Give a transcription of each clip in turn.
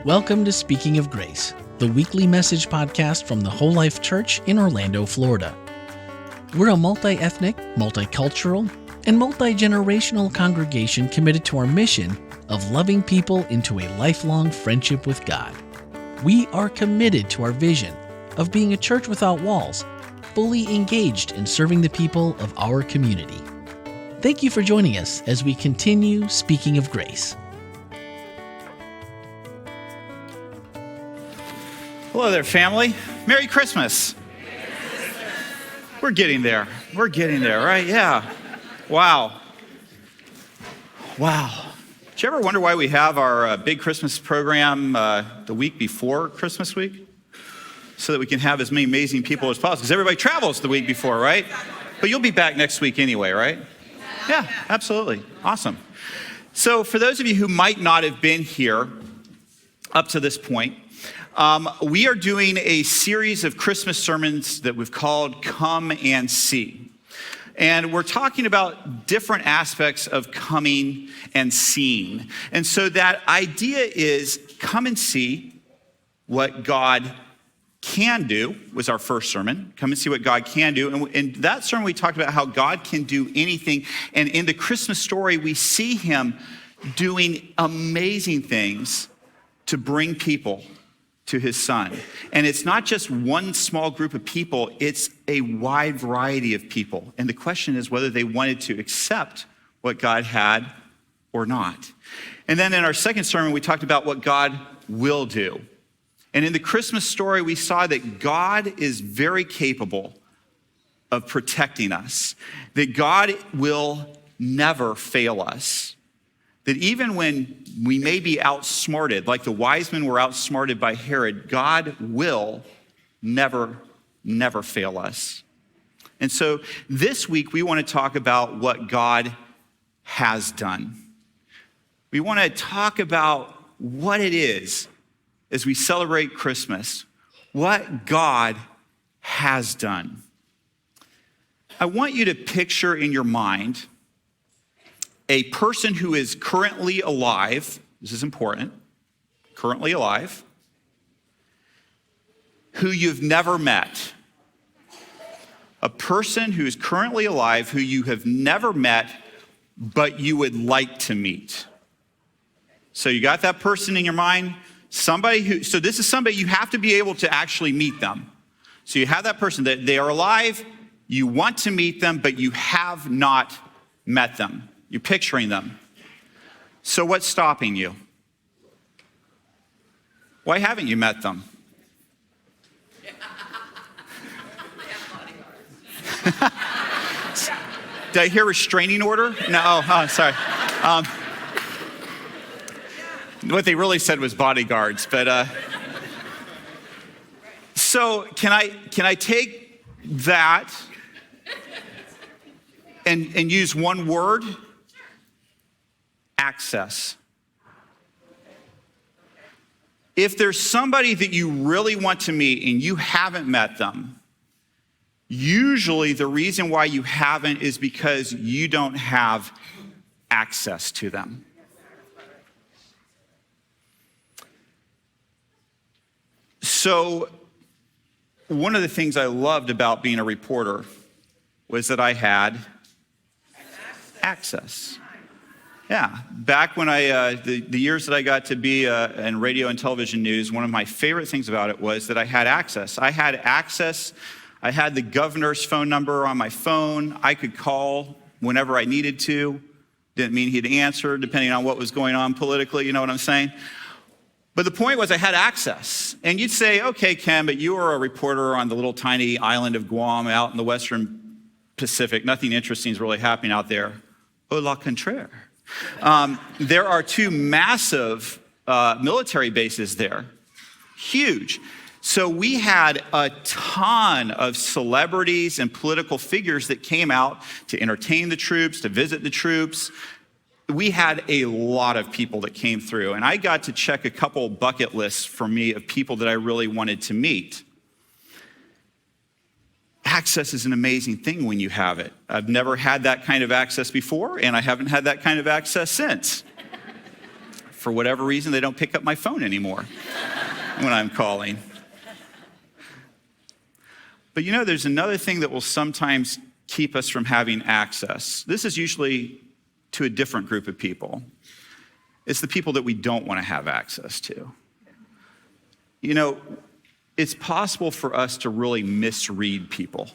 Welcome to Speaking of Grace, the weekly message podcast from the Whole Life Church in Orlando, Florida. We're a multi-ethnic, multicultural, and multi-generational congregation committed to our mission of loving people into a lifelong friendship with God. We are committed to our vision of being a church without walls, fully engaged in serving the people of our community. Thank you for joining us as we continue Speaking of Grace. Hello there, family. Merry Christmas. We're getting there, right? Yeah. Wow. Did you ever wonder why we have our big Christmas program the week before Christmas week? So that we can have as many amazing people as possible. Because everybody travels the week before, right? But you'll be back next week anyway, right? Yeah, absolutely. Awesome. So for those of you who might not have been here up to this point, we are doing a series of Christmas sermons that we've called Come and See. And we're talking about different aspects of coming and seeing. And so that idea is come and see what God can do was our first sermon. Come and see what God can do. And in that sermon, we talked about how God can do anything. And in the Christmas story, we see him doing amazing things to bring people to his son. And it's not just one small group of people, it's a wide variety of people. And the question is whether they wanted to accept what God had or not. And then in our second sermon, we talked about what God will do. And in the Christmas story, we saw that God is very capable of protecting us, that God will never fail us. That even when we may be outsmarted, like the wise men were outsmarted by Herod, God will never fail us. And so this week, we want to talk about what God has done. We want to talk about what it is as we celebrate Christmas, what God has done. I want you to picture in your mind a person who is currently alive, this is important, currently alive, who you've never met. A person who is currently alive who you have never met, but you would like to meet. So you got that person in your mind? So this is somebody you have to be able to actually meet them. So you have that person that they are alive, you want to meet them, but you have not met them. You're picturing them. So what's stopping you? Why haven't you met them? Did I hear restraining order? No, sorry. What they really said was bodyguards, but so can I take that and use one word? Access. If there's somebody that you really want to meet and you haven't met them, usually the reason why you haven't is because you don't have access to them. So one of the things I loved about being a reporter was that I had access. Yeah, back when the years that I got to be in radio and television news, one of my favorite things about it was that I had access. I had the governor's phone number on my phone. I could call whenever I needed to. Didn't mean he'd answer, depending on what was going on politically, you know what I'm saying? But the point was I had access. And you'd say, okay, Ken, but you were a reporter on the little tiny island of Guam out in the Western Pacific. Nothing interesting is really happening out there. Au la contraire. There are two massive military bases there, huge. So we had a ton of celebrities and political figures that came out to entertain the troops, to visit the troops. We had a lot of people that came through, and I got to check a couple bucket lists for me of people that I really wanted to meet. Access is an amazing thing when you have it. I've never had that kind of access before, and I haven't had that kind of access since. For whatever reason, they don't pick up my phone anymore when I'm calling. But there's another thing that will sometimes keep us from having access. This is usually to a different group of people. It's the people that we don't want to have access to. It's possible for us to really misread people.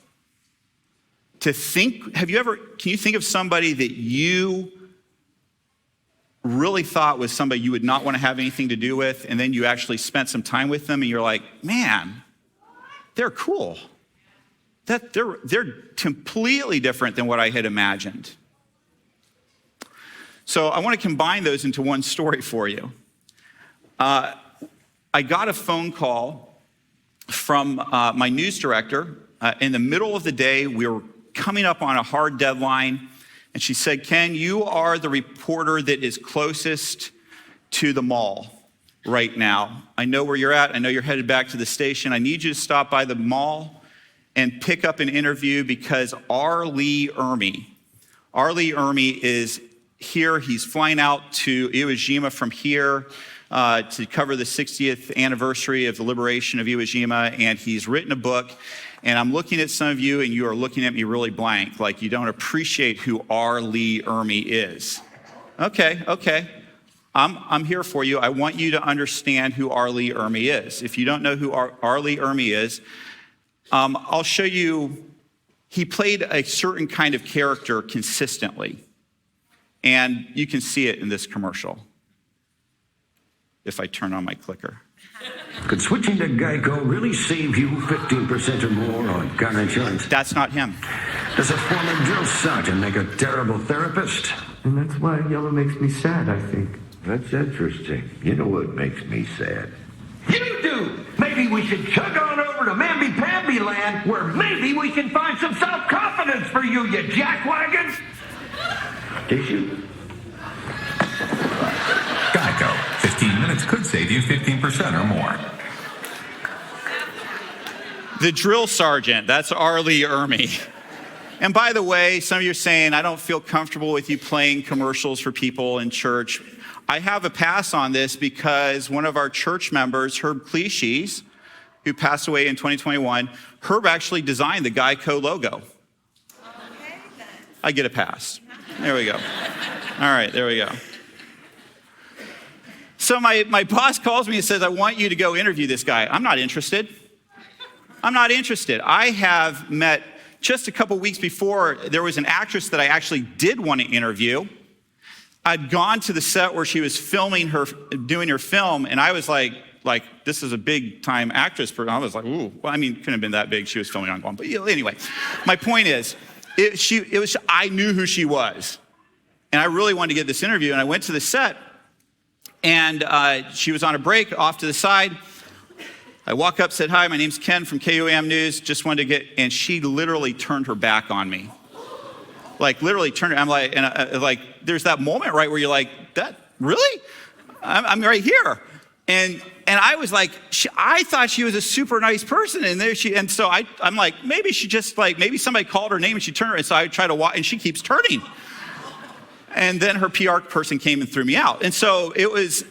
Can you think of somebody that you really thought was somebody you would not want to have anything to do with, and then you actually spent some time with them and you're like, man, they're cool. They're completely different than what I had imagined. So I want to combine those into one story for you. I got a phone call from my news director. In the middle of the day, we were coming up on a hard deadline, and she said, Ken, you are the reporter that is closest to the mall right now. I know where you're at. I know you're headed back to the station. I need you to stop by the mall and pick up an interview because R. Lee Ermey is here. He's flying out to Iwo Jima from here to cover the 60th anniversary of the liberation of Iwo Jima, and he's written a book. And I'm looking at some of you, and you are looking at me really blank, like you don't appreciate who R. Lee Ermey is. Okay. I'm here for you. I want you to understand who R. Lee Ermey is. If you don't know who R. Lee Ermey is, I'll show you. He played a certain kind of character consistently, and you can see it in this commercial. If I turn on my clicker. Could switching to Geico really save you 15% or more on car insurance? That's not him. Does a former drill sergeant make a terrible therapist? And that's why yellow makes me sad, I think. That's interesting. You know what makes me sad? You do! Maybe we should chug on over to Mamby-Pamby land, where maybe we can find some self-confidence for you jackwagon! Tissue? Geico. 15 minutes could save you 15% or more. The drill sergeant, that's R. Lee Ermey. And by the way, some of you are saying, I don't feel comfortable with you playing commercials for people in church. I have a pass on this because one of our church members, Herb Cleeshes, who passed away in 2021, Herb actually designed the Geico logo. I get a pass. There we go. All right, there we go. So my boss calls me and says, I want you to go interview this guy. I'm not interested. I have met, just a couple weeks before, there was an actress that I actually did want to interview. I'd gone to the set where she was doing her film, and I was like, this is a big time actress. I was like, ooh, well, couldn't have been that big. She was filming on Guam. But anyway, my point is, I knew who she was. And I really wanted to get this interview, and I went to the set, and she was on a break off to the side. I walk up, said, hi, my name's Ken from KUAM News, just wanted to and she literally turned her back on me. Literally turned her, I'm like, there's that moment, right, where you're like, that, really? I'm right here. And I was like, I thought she was a super nice person, and so I'm like, maybe she just maybe somebody called her name and she turned her, and so I try to walk, and she keeps turning. And then her PR person came and threw me out. And so it was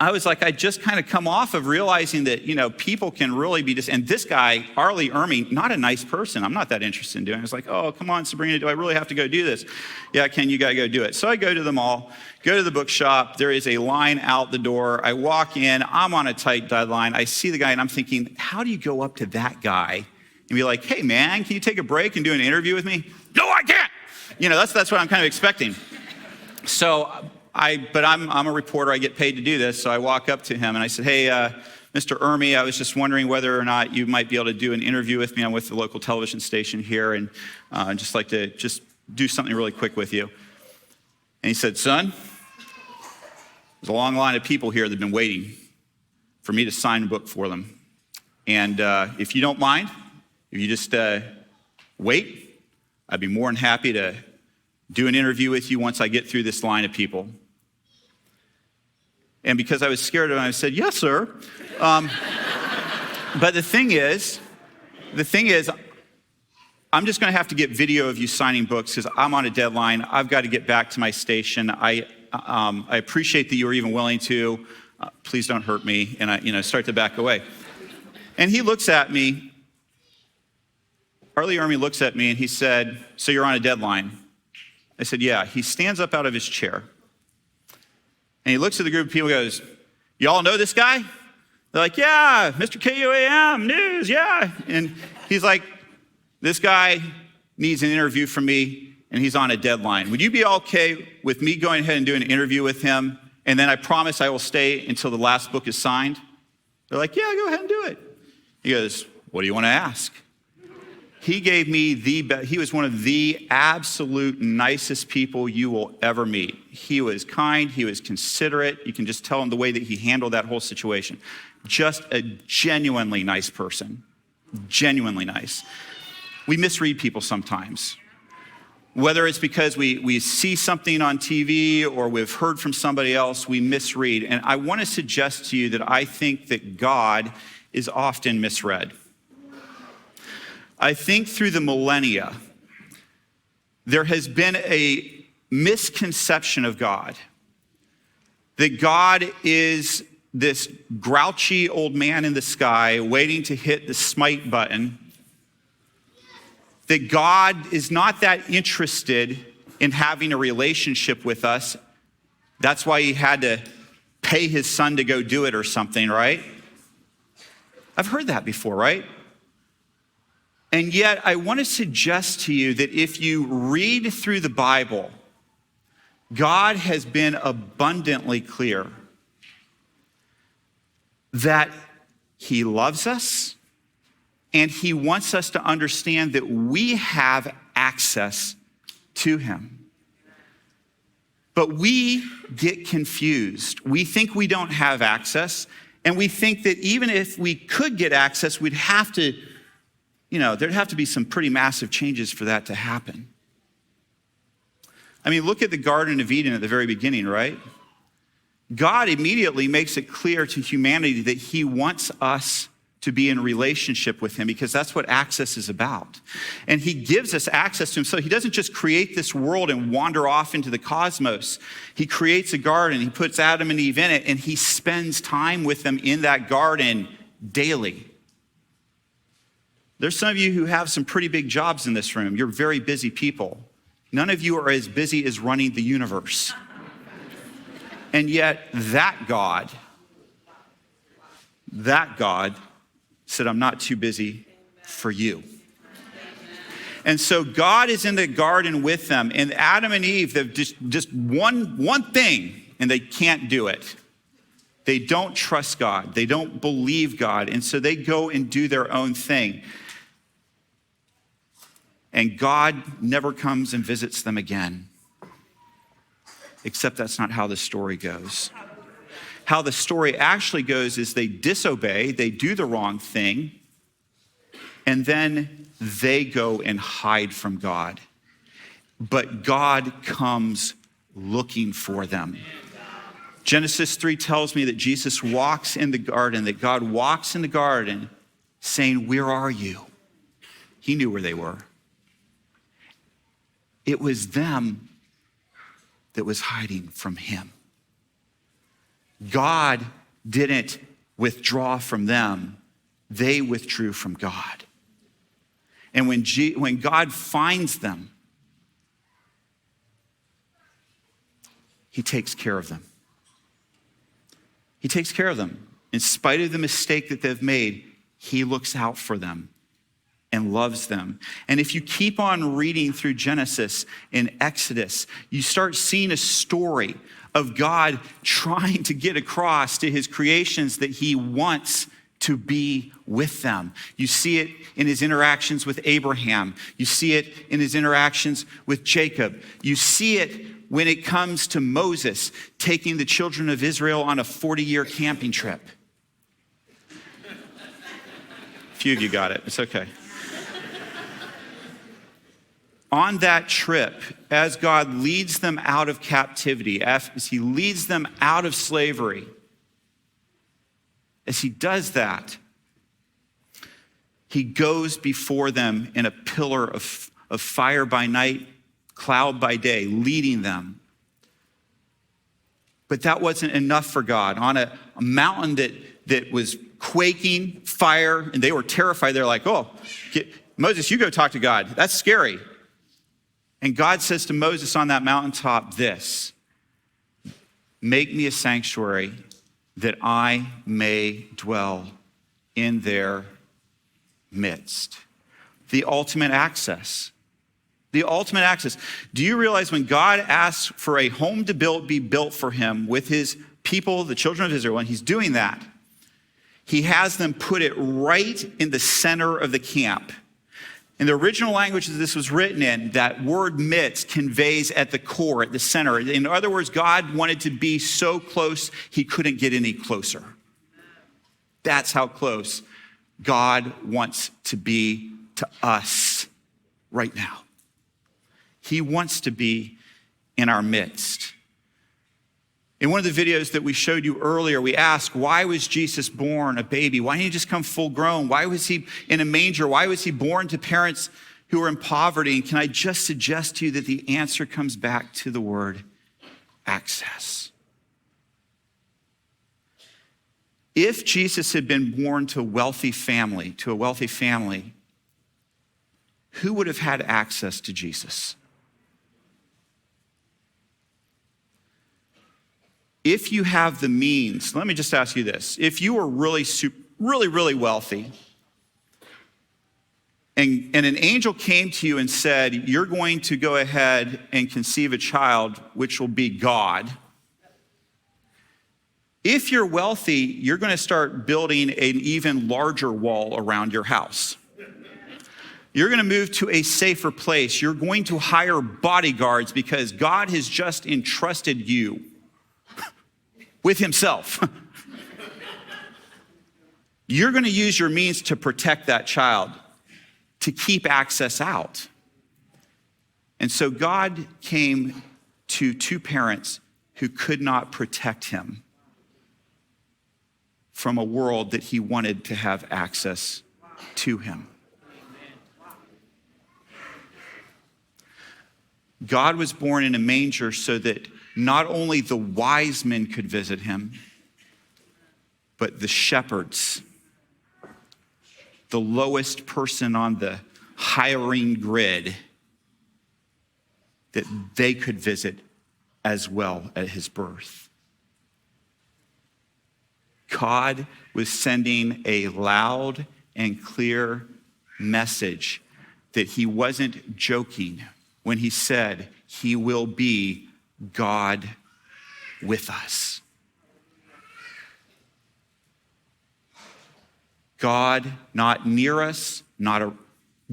I was like, I just kind of come off of realizing that, people can really be and this guy, R. Lee Ermey, not a nice person. I'm not that interested in doing it. I was like, oh, come on, Sabrina, do I really have to go do this? Yeah, Ken, you got to go do it. So I go to the mall, go to the bookshop. There is a line out the door. I walk in. I'm on a tight deadline. I see the guy, and I'm thinking, how do you go up to that guy and be like, hey, man, can you take a break and do an interview with me? No, I can't. That's what I'm kind of expecting. So but I'm a reporter. I get paid to do this. So I walk up to him and I said, hey, Mr. Ermey, I was just wondering whether or not you might be able to do an interview with me. I'm with the local television station here, and I'd just like to do something really quick with you. And he said, son, there's a long line of people here that have been waiting for me to sign a book for them. And if you don't mind, if you just wait, I'd be more than happy to do an interview with you once I get through this line of people. And because I was scared of him, I said, yes, sir. But the thing is, I'm just going to have to get video of you signing books because I'm on a deadline. I've got to get back to my station. I appreciate that you were even willing to. Please don't hurt me. And I start to back away. And he looks at me. Arlie Army looks at me and he said, so you're on a deadline? I said, yeah. He stands up out of his chair. And he looks at the group of people and goes, you all know this guy? They're like, yeah, Mr. KUAM, news, yeah. And he's like, this guy needs an interview from me, and he's on a deadline. Would you be okay with me going ahead and doing an interview with him, and then I promise I will stay until the last book is signed? They're like, yeah, go ahead and do it. He goes, what do you want to ask? He gave me he was one of the absolute nicest people you will ever meet. He was kind, he was considerate. You can just tell him the way that he handled that whole situation. Just a genuinely nice person, genuinely nice. We misread people sometimes. Whether it's because we see something on TV or we've heard from somebody else, we misread. And I want to suggest to you that I think that God is often misread. I think through the millennia, there has been a misconception of God. That God is this grouchy old man in the sky waiting to hit the smite button. That God is not that interested in having a relationship with us. That's why he had to pay his son to go do it or something, right? I've heard that before, right? And yet I want to suggest to you that if you read through the Bible, God has been abundantly clear that he loves us. And he wants us to understand that we have access to him. But we get confused. We think we don't have access. And we think that even if we could get access, we'd have to, there'd have to be some pretty massive changes for that to happen. I mean, look at the Garden of Eden at the very beginning, right? God immediately makes it clear to humanity that he wants us to be in relationship with him because that's what access is about. And he gives us access to him. So he doesn't just create this world and wander off into the cosmos. He creates a garden. He puts Adam and Eve in it, and he spends time with them in that garden daily. There's some of you who have some pretty big jobs in this room. You're very busy people. None of you are as busy as running the universe. And yet that God said, I'm not too busy for you. And so God is in the garden with them, and Adam and Eve, they've just one thing, and they can't do it. They don't trust God. They don't believe God. And so they go and do their own thing. And God never comes and visits them again. Except that's not how the story goes. How the story actually goes is they disobey, they do the wrong thing, and then they go and hide from God. But God comes looking for them. Genesis 3 tells me that Jesus walks in the garden, that God walks in the garden saying, where are you? He knew where they were. It was them that was hiding from him. God didn't withdraw from them. They withdrew from God. And when God finds them, he takes care of them. He takes care of them. In spite of the mistake that they've made, he looks out for them and loves them. And if you keep on reading through Genesis and Exodus, you start seeing a story of God trying to get across to his creations that he wants to be with them. You see it in his interactions with Abraham. You see it in his interactions with Jacob. You see it when it comes to Moses taking the children of Israel on a 40-year camping trip. A few of you got it. It's okay. On that trip, as God leads them out of captivity, as he leads them out of slavery, as he does that, He goes before them in a pillar of fire by night, cloud by day, leading them. But that wasn't enough for God. On a mountain that was quaking, fire, and they were terrified. They're like, Moses, you go talk to God. That's scary. And God says to Moses on that mountaintop this, make me a sanctuary that I may dwell in their midst. The ultimate access. The ultimate access. Do you realize when God asks for a home to be built for him with his people, the children of Israel, and he's doing that, he has them put it right in the center of the camp. In the original language that this was written in, that word midst conveys at the core, at the center. In other words, God wanted to be so close, he couldn't get any closer. That's how close God wants to be to us right now. He wants to be in our midst. In one of the videos that we showed you earlier, we asked, why was Jesus born a baby? Why didn't he just come full grown? Why was he in a manger? Why was he born to parents who were in poverty? And can I just suggest to you that the answer comes back to the word access. If Jesus had been born to a wealthy family, who would have had access to Jesus? If you have the means, let me just ask you this. If you were really wealthy, and an angel came to you and said, you're going to go ahead and conceive a child, which will be God. If you're wealthy, you're going to start building an even larger wall around your house. You're going to move to a safer place. You're going to hire bodyguards because God has just entrusted you with himself. You're going to use your means to protect that child, to keep access out. And so God came to two parents who could not protect him from a world that he wanted to have access to him. God was born in a manger so that not only the wise men could visit him, but the shepherds, the lowest person on the hiring grid, that they could visit as well at his birth. God was sending a loud and clear message that he wasn't joking when he said he will be God with us. God not near us, not a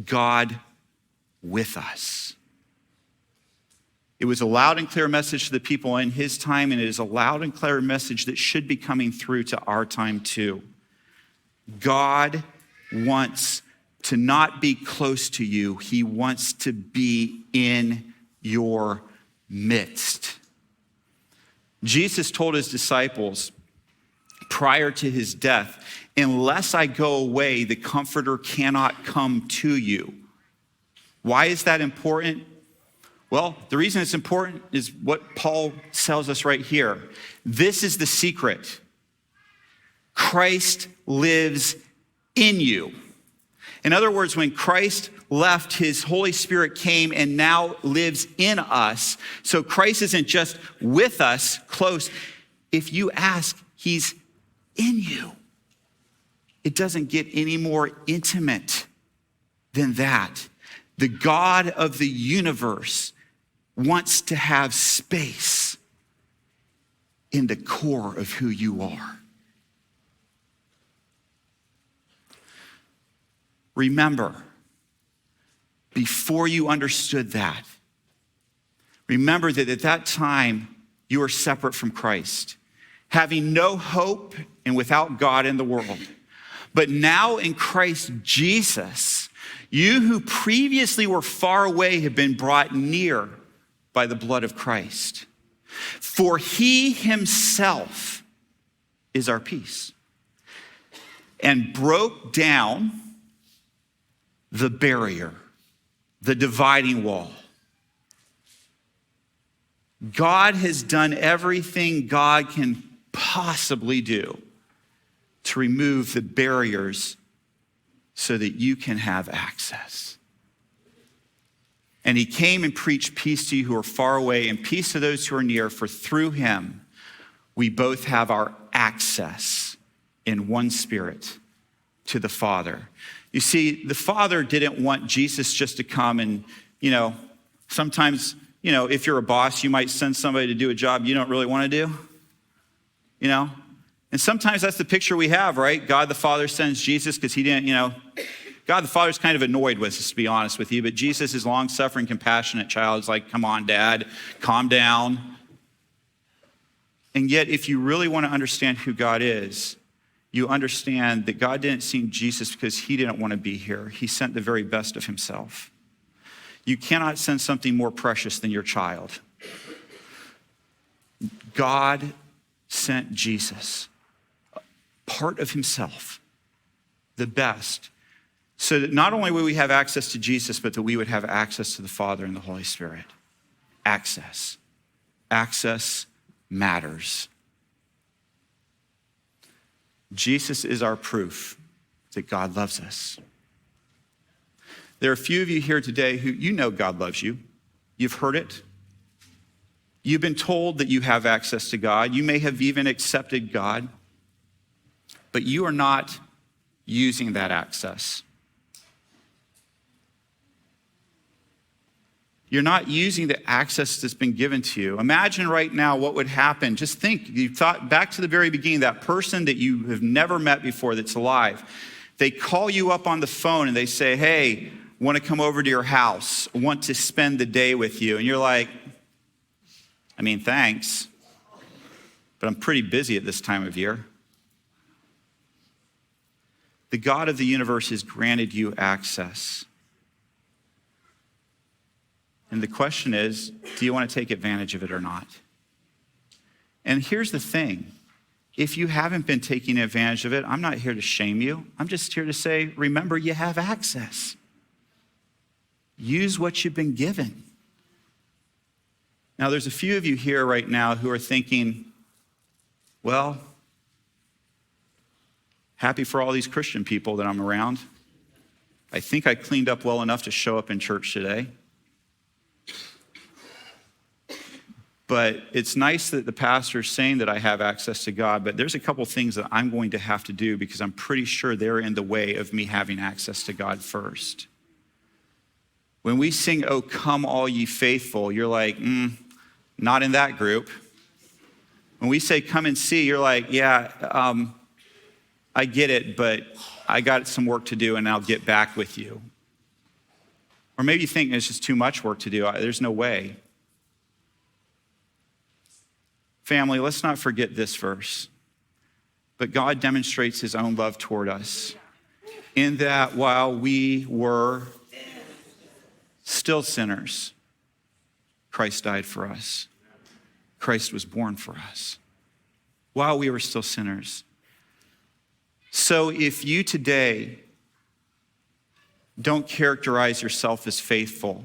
God with us. It was a loud and clear message to the people in his time, and it is a loud and clear message that should be coming through to our time too. God wants to not be close to you. He wants to be in your midst. Jesus told his disciples prior to his death, unless I go away, the Comforter cannot come to you. Why is that important? Well, the reason it's important is what Paul tells us right here. This is the secret. Christ lives in you. In other words, when Christ left, his Holy Spirit came and now lives in us. So Christ isn't just with us, close. If you ask, he's in you. It doesn't get any more intimate than that. The God of the universe wants to have space in the core of who you are. Remember, before you understood that, remember that at that time you were separate from Christ, having no hope and without God in the world. But now in Christ Jesus, you who previously were far away have been brought near by the blood of Christ. For he himself is our peace and broke down the barrier, the dividing wall. God has done everything God can possibly do to remove the barriers so that you can have access. And he came and preached peace to you who are far away and peace to those who are near, for through him we both have our access in one spirit to the Father. You see, the Father didn't want Jesus just to come and, sometimes, if you're a boss, you might send somebody to do a job you don't really want to do, And sometimes that's the picture we have, right? God the Father sends Jesus because he didn't, God the Father's kind of annoyed with us, to be honest with you, but Jesus is long-suffering, compassionate child. Is like, come on, Dad, calm down. And yet, if you really want to understand who God is, you understand that God didn't send Jesus because he didn't want to be here. He sent the very best of himself. You cannot send something more precious than your child. God sent Jesus, part of himself, the best, so that not only would we have access to Jesus, but that we would have access to the Father and the Holy Spirit. Access. Access matters. Jesus is our proof that God loves us. There are a few of you here today who you know God loves you. You've heard it. You've been told that you have access to God. You may have even accepted God, but you are not using that access. You're not using the access that's been given to you. Imagine right now what would happen. Just think, you thought back to the very beginning, that person that you have never met before that's alive. They call you up on the phone and they say, hey, want to come over to your house, want to spend the day with you. And you're like, thanks, but I'm pretty busy at this time of year. The God of the universe has granted you access. And the question is, do you want to take advantage of it or not? And here's the thing. If you haven't been taking advantage of it, I'm not here to shame you. I'm just here to say, remember, you have access. Use what you've been given. Now, there's a few of you here right now who are thinking, well, happy for all these Christian people that I'm around. I think I cleaned up well enough to show up in church today. But it's nice that the pastor's saying that I have access to God, but there's a couple things that I'm going to have to do because I'm pretty sure they're in the way of me having access to God first. When we sing, "Oh, come all ye faithful," you're like, not in that group. When we say, "Come and see," you're like, yeah, I get it, but I got some work to do and I'll get back with you. Or maybe you think it's just too much work to do. There's no way. Family, let's not forget this verse. But God demonstrates his own love toward us in that while we were still sinners, Christ died for us. Christ was born for us while we were still sinners. So if you today don't characterize yourself as faithful,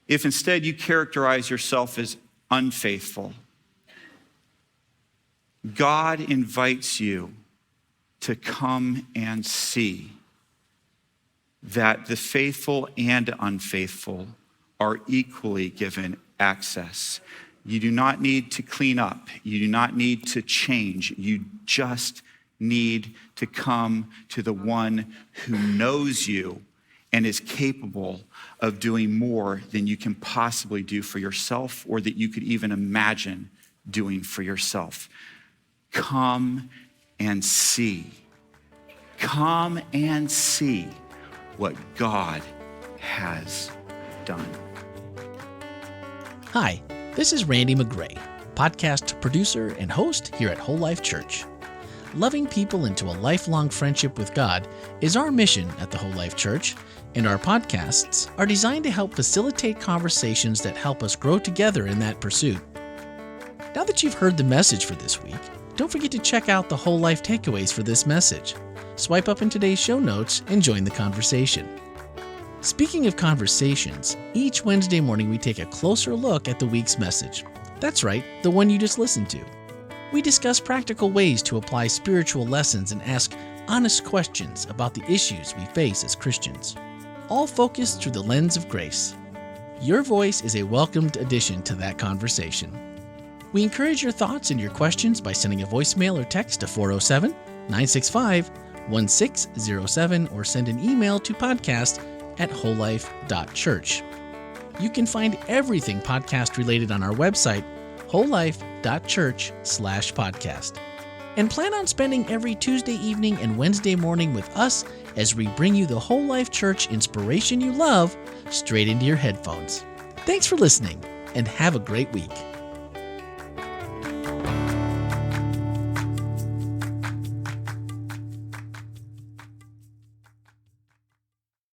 if instead you characterize yourself as unfaithful, God invites you to come and see that the faithful and unfaithful are equally given access. You do not need to clean up. You do not need to change. You just need to come to the one who knows you and is capable of doing more than you can possibly do for yourself or that you could even imagine doing for yourself. Come and see. Come and see what God has done. Hi, this is Randy McGray, podcast producer and host here at Whole Life Church. Loving people into a lifelong friendship with God is our mission at the Whole Life Church, and our podcasts are designed to help facilitate conversations that help us grow together in that pursuit. Now that you've heard the message for this week, don't forget to check out the whole life takeaways for this message. Swipe up in today's show notes and join the conversation. Speaking of conversations, each Wednesday morning we take a closer look at the week's message. That's right, the one you just listened to. We discuss practical ways to apply spiritual lessons and ask honest questions about the issues we face as Christians, all focused through the lens of grace. Your voice is a welcomed addition to that conversation. We encourage your thoughts and your questions by sending a voicemail or text to 407-965-1607 or send an email to podcast@wholelife.church. You can find everything podcast related on our website, wholelife.church/podcast. And plan on spending every Tuesday evening and Wednesday morning with us as we bring you the Whole Life Church inspiration you love straight into your headphones. Thanks for listening and have a great week.